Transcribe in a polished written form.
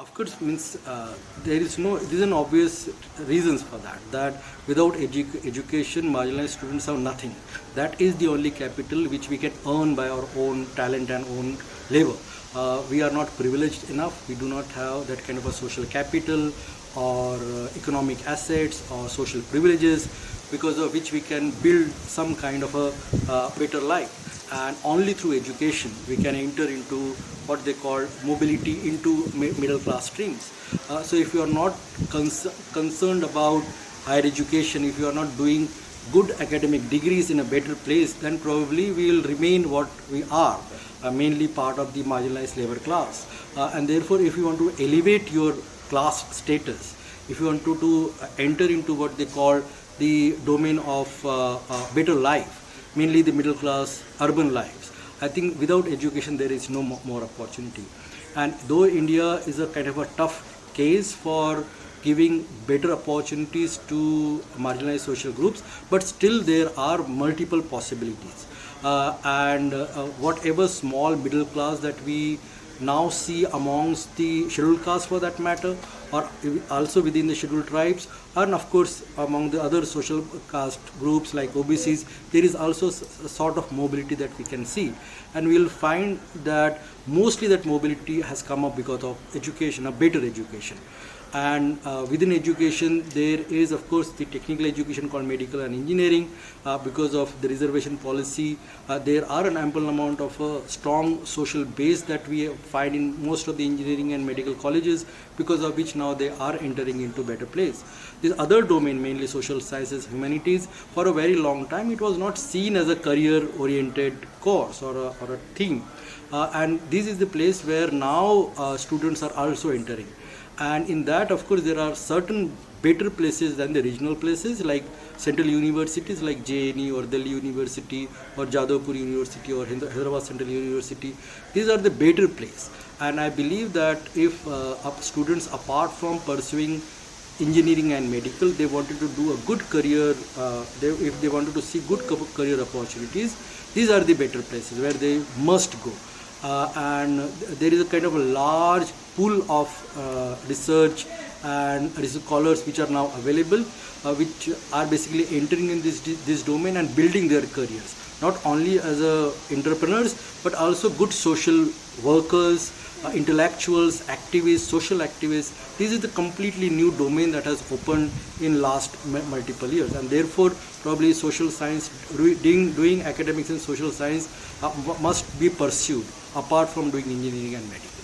Of course, means there is an obvious reasons for that. That without education, marginalized students have nothing. That is the only capital which we can earn by our own talent and own labor. We are not privileged enough. We do not have that kind of a social capital or economic assets or social privileges, because of which we can build some kind of a better life. And only through education we can enter into what they call mobility into middle class streams. So if you are not concerned about higher education, if you are not doing good academic degrees in a better place, then probably we will remain what we are, mainly part of the marginalized labor class. And therefore, if you want to elevate your class status, if you want to enter into what they call the domain of better life, mainly the middle class urban lives, I think without education there is no more opportunity. And though India is a kind of a tough case for giving better opportunities to marginalized social groups, but still there are multiple possibilities. And whatever small middle class that we now see amongst the scheduled castes for that matter, or also within the scheduled tribes, and of course among the other social caste groups like OBCs, there is also a sort of mobility that we can see. And we will find that mostly that mobility has come up because of education, a better education. And within education there is of course the technical education called medical and engineering. Because of the reservation policy, there are an ample amount of strong social base that we find in most of the engineering and medical colleges, because of which now they are entering into better place. This other domain, mainly social sciences, humanities, for a very long time it was not seen as a career oriented course or a theme. And this is the place where now students are also entering. And in that, of course, there are certain better places than the regional places, like central universities like JNE or Delhi University or Jadavpur University or Hyderabad Central University. These are the better place. And I believe that if students, apart from pursuing engineering and medical, they wanted to do a good career, if they wanted to see good career opportunities, these are the better places where they must go. And there is a kind of a large pool of research and scholars which are now available, which are basically entering in this domain and building their careers, not only as entrepreneurs but also good social workers, intellectuals, activists, social activists. This is the completely new domain that has opened in last multiple years, and therefore probably social science, doing academics in social science must be pursued apart from doing engineering and medical.